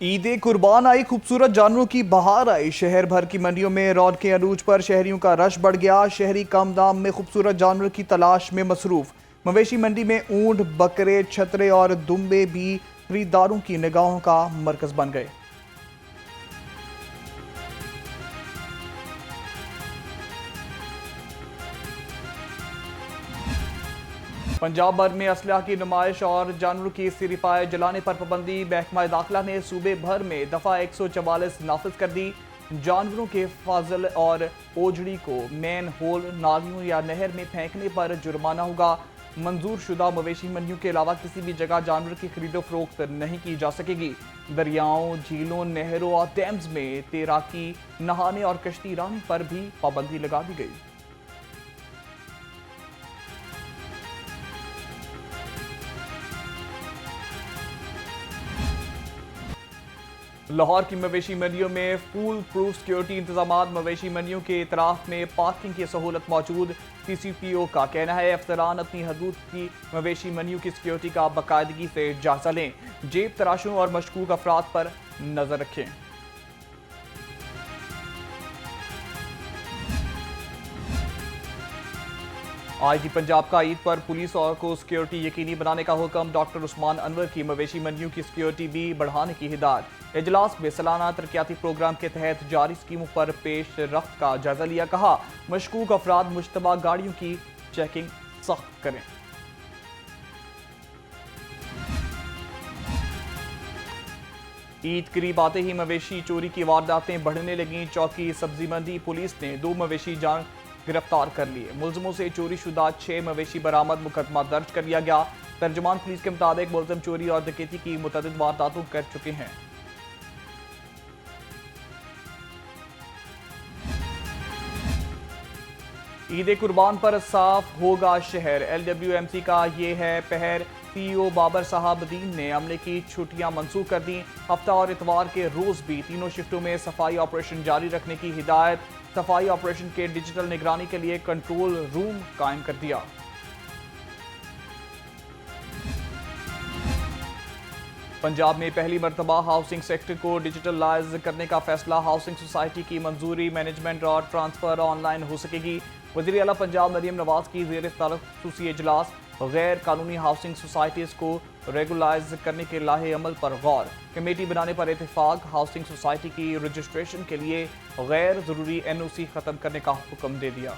ईद कुर्बान आई, खूबसूरत जानवरों की बहार आई। शहर भर की मंडियों में रौनकें अरूज पर, शहरियों का रश बढ़ गया। शहरी कम दाम में खूबसूरत जानवरों की तलाश में मसरूफ। मवेशी मंडी में ऊंट, बकरे, छतरे और दुम्बे भी खरीदारों की निगाहों का मरकज बन गए। पंजाब भर में असलहा की नुमाइश और जानवरों की सिरिपाए जलाने पर पाबंदी। महकमा दाखिला ने सूबे भर में दफा 144 नाफिज कर दी। जानवरों के फाजल और ओझड़ी को मैन होल, नालियों या नहर में फेंकने पर जुर्माना होगा। मंजूर शुदा मवेशी मंडियों के अलावा किसी भी जगह जानवर की खरीदो फरोख्त नहीं की जा सकेगी। दरियाओं, झीलों, नहरों और डैम्स में तैराकी, नहाने और कश्ती रानी पर भी पाबंदी लगा दी गई। लाहौर की मवेशी मंडियों में फूल प्रूफ सिक्योरिटी इंतजाम। मवेशी मंडियों के इतराफ में पार्किंग की सहूलत मौजूद। PCPO का कहना है अफसरान अपनी हदूद की मवेशी मंडियों की सिक्योरिटी का बाकायदगी से जायजा लें। जेब तराशों और मशकूक अफराद पर नजर रखें। IG पंजाब का ईद पर पुलिस और को सिक्योरिटी यकीनी बनाने का हुक्म। डॉक्टर उस्मान अनवर की मवेशी मंडियों की सिक्योरिटी भी बढ़ाने की हिदायत। इजलास में सालाना तरक्याती प्रोग्राम के तहत जारी स्कीमों पर पेश रफ्त का जायजा लिया। कहा मशकूक अफराद मुश्तबा गाड़ियों की चेकिंग सख्त करें। ईद करीब आते ही मवेशी चोरी की वारदातें बढ़ने लगीं। चौकी सब्जी मंडी पुलिस ने 2 मवेशी जान गिरफ्तार कर लिए। मुलजमों से चोरी शुदा 6 मवेशी बरामद, मुकदमा दर्ज कर लिया गया। तर्जुमान पुलिस के मुताबिक मुलजम चोरी और डकैती की मुतअद्दिद वारदातों कर चुके हैं। ईद कुर्बान पर साफ होगा शहर। LWMC का ये है पहर। CEO बाबर साहबुद्दीन ने अमले की छुट्टियां मंसूख कर दी। हफ्ता और इतवार के रोज भी तीनों शिफ्टों में सफाई ऑपरेशन जारी रखने की हिदायत। सफाई ऑपरेशन के डिजिटल निगरानी के लिए कंट्रोल रूम कायम कर दिया। पंजाब में पहली मरतबा हाउसिंग सेक्टर को डिजिटलाइज करने का फैसला। हाउसिंग सोसाइटी की मंजूरी, मैनेजमेंट और ट्रांसफर ऑनलाइन हो सकेगी। वज़ीर आला पंजाब मरियम नवाज की ज़ेर सदारत ख़ुसूसी इजलास। गैर कानूनी हाउसिंग सोसाइटीज़ को रेगुलाइज करने के लाहे अमल पर गौर। कमेटी बनाने पर इत्तेफाक। हाउसिंग सोसाइटी की रजिस्ट्रेशन के लिए गैर ज़रूरी NOC ख़त्म करने का हुक्म दे दिया।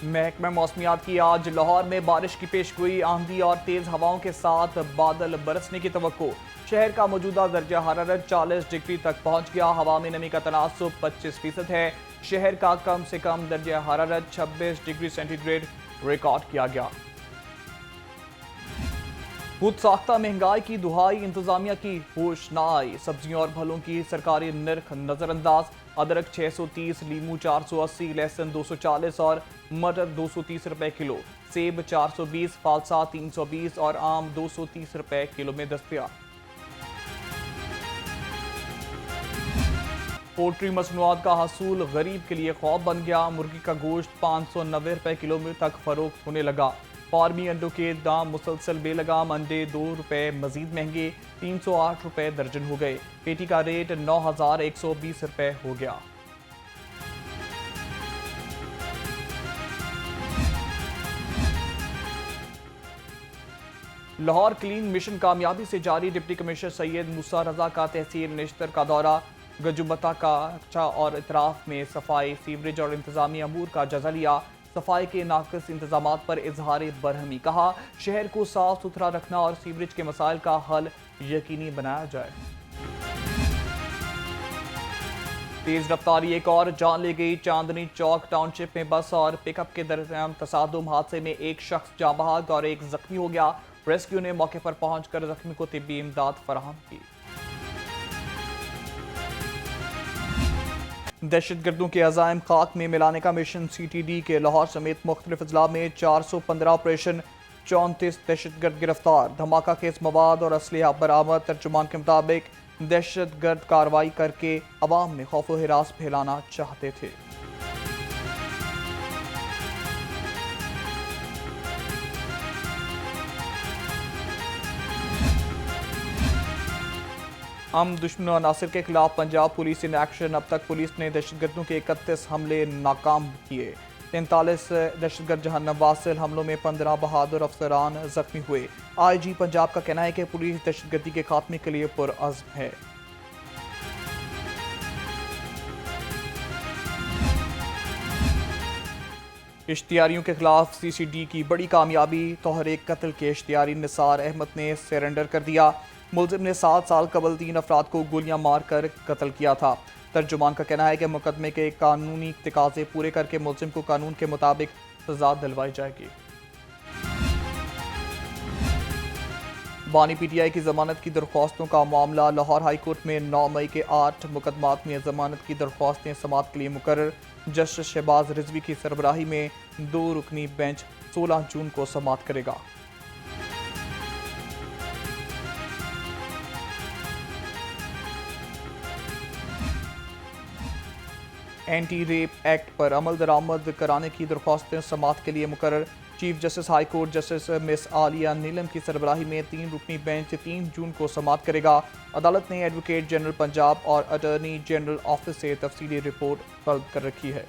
महकमा मौसमियात की आज लाहौर में बारिश की पेशगोई। आंधी और तेज हवाओं के साथ बादल बरसने की तवक्को। शहर का मौजूदा दर्जा हरारत 40 डिग्री तक पहुंच गया। हवा में नमी का तनासुब 25% है। शहर का कम से कम दर्जा हरारत 26 डिग्री सेंटीग्रेड रिकॉर्ड किया गया। खुद साख्ता महंगाई की दुहाई, इंतजामिया की होश न आई। सब्जियों और फलों की सरकारी निर्ख नजरअंदाज। अदरक 630, लीमू 480, लहसुन 240 और मटर 230 रुपए किलो। सेब 420, फालसा 320 और आम 230 रुपए किलो में दस्तयाब। पोल्ट्री मसनूआत का हसूल गरीब के लिए खौफ बन गया। मुर्गी का गोश्त 590 रुपए किलो में तक फरोख्त होने लगा। फार्मी अंडों के दाम मुसलसल बेलगाम। अंडे 2 रुपए मजीद महंगे, 308 रुपए दर्जन हो गए। पेटी का रेट 9120 रुपए हो गया। लाहौर क्लीन मिशन कामयाबी से जारी। डिप्टी कमिश्नर सैयद मूसा रजा का तहसील निश्तर का दौरा। गजुबता का अच्छा और इतराफ में सफाई, सीवरेज और इंतजामी अमूर का जायजा लिया। सफाई के नाकस इंतजामात पर इजहार बरहमी। कहा शहर को साफ सुथरा रखना और सीवरेज के मसाइल का हल यकीनी बनाया जाए। तेज रफ्तारी एक और जान ले गई। चांदनी चौक टाउनशिप में बस और पिकअप के दरमियान तसादुम। हादसे में एक शख्स जाँ बहक और एक जख्मी हो गया। रेस्क्यू ने मौके पर पहुंचकर जख्मी को तिब्बी इमदाद फराहम की। दहशतगर्दों के अजायम खाक में मिलाने का मिशन। CTD के लाहौर समेत मुख्तलिफ अजला में 415 ऑपरेशन। 34 दहशतगर्द गिरफ्तार। धमाका खेज मवाद और असलहा बरामद। तर्जुमान के मुताबिक दहशतगर्द कार्रवाई करके अवाम में खौफ व हिरास फैलाना चाहते थे। हम दुश्मन अनासर के खिलाफ पंजाब पुलिस इन एक्शन। अब तक पुलिस ने दहशतगर्दों के 31 हमले नाकाम किए। 43 दहशतगर्द जहन्नम वासिल हमलों में 15 बहादुर अफसरान जख्मी हुए। IG पंजाब का कहना है कि पुलिस दहशतगर्दी के खात्मे के लिए पुरअज़्म है। इश्तियारियों के खिलाफ CCD की बड़ी कामयाबी। तोहरीक कत्ल के इश्तियारी निसार अहमद ने सरेंडर कर दिया। मुलजिम ने 7 साल कबल 3 अफराद को गोलियां मारकर कत्ल किया था। तर्जुमान का कहना है कि मुकदमे के कानूनी तकाजे पूरे करके मुलजिम को कानून के मुताबिक सजा दिलवाई जाएगी। बानी PTI की जमानत की दरख्वास्तों का मामला। लाहौर हाई कोर्ट में 9 मई के 8 मुकदमात में जमानत की दरख्वास्तें समाअत के लिए मुकर्रर। जस्टिस शहबाज रिजवी की सरबराही में 2 रुकनी बेंच 16 जून को समाअत करेगा। एंटी रेप एक्ट पर अमल दरामद कराने की दरख्वास्तें समाअत के लिए मुकर्रर। Chief justice high court justice miss Aliya Neelum की सरबराही में 3 रुकनी बेंच 3 जून को समाअत करेगा। अदालत ने एडवोकेट जनरल पंजाब और अटॉर्नी जनरल ऑफिस से तफसीली रिपोर्ट तलब कर रखी है।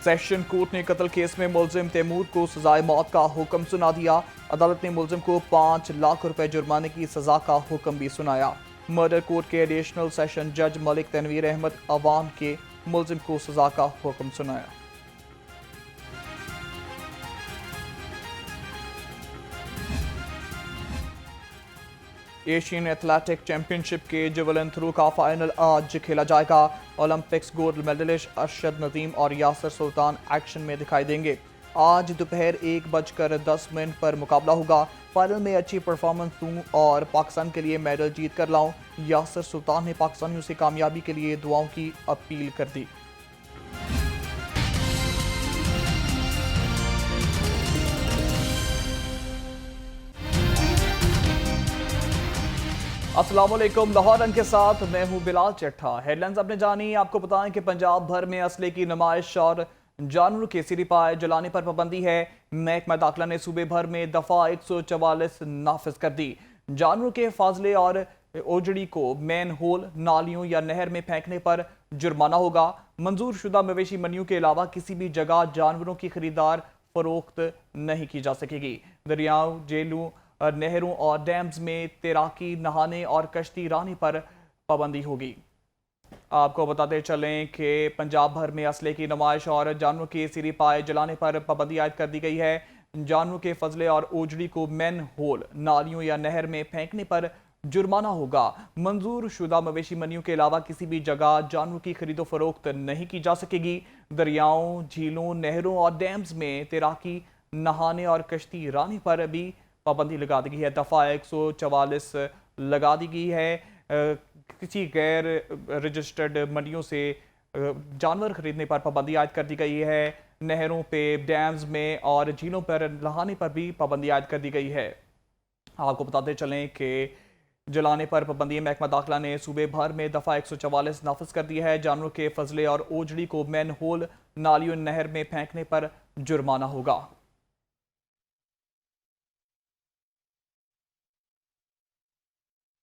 सेशन कोर्ट ने कत्ल केस में मुलजिम तैमूर को सजाए मौत का हुक्म सुना दिया। अदालत ने मुलजिम को 5 लाख रुपए जुर्माने की सजा का हुक्म भी सुनाया। मर्डर कोर्ट के एडिशनल सेशन जज मलिक तनवीर अहमद अवाम के मुलजिम को सजा का हुक्म सुनाया। एशियन एथलेटिक चैंपियनशिप के जेवलिन थ्रो का फाइनल आज खेला जाएगा। Olympics gold medalist Arshad Nadeem और यासर सुल्तान एक्शन में दिखाई देंगे। आज दोपहर 1:10 पर मुकाबला होगा। फाइनल में अच्छी परफॉर्मेंस दूं और पाकिस्तान के लिए मेडल जीत कर लाऊं, यासर सुल्तान ने पाकिस्तानियों से कामयाबी के लिए दुआओं की अपील कर दी। अस्सलाम वालेकुम। लाहौर रन के साथ मैं हूं बिलाल चट्ठा। हेडलाइंस आपने जानी। आपको बताएं कि पंजाब भर में असले की नुमाइश और जानवरों के सिरिपाए जलाने पर पाबंदी है। महकमा दाखिला ने सूबे भर में दफा 144 नाफिज कर दी। जानवरों के फाजले और ओजड़ी को मैन होल, नालियों या नहर में फेंकने पर जुर्माना होगा। मंजूर शुदा मवेशी मंडियों के अलावा किसी भी जगह जानवरों की खरीदार फरोख्त नहीं की जा सकेगी। दरियाओं, जेलों, नहरों और डैम्स में तैराकी, नहाने और कश्ती रानी पर पाबंदी होगी। आपको बताते चलें कि पंजाब भर में असले की नुमाइश और जानवरों के सिरिपाए जलाने पर पाबंदी आयद कर दी गई है। जानवरों के फजले और ओजड़ी को मैन होल, नालियों या नहर में फेंकने पर जुर्माना होगा। मंजूर शुदा मवेशी मंडियों के अलावा किसी भी जगह जानवरों की खरीदो फरोख्त नहीं की जा सकेगी। दरियाओं, झीलों, नहरों और डैम्स में तैराकी, नहाने और कश्ती रानी पर भी पाबंदी लगा दी गई है। दफ़ा 144 लगा दी गई है। किसी गैर रजिस्टर्ड मंडियों से जानवर खरीदने पर पाबंदी आयद कर दी गई है। नहरों पे, डैम्स में और झीलों पर नहाने पर भी पाबंदी आयद कर दी गई है। आपको बताते चलें कि जलाने पर पाबंदी महकमा दाखिला ने सूबे भर में दफ़ा 144 नाफिज कर दी है। जानवरों के फजले और ओजड़ी को मैन होल, नालियों, नहर में फेंकने पर जुर्माना होगा।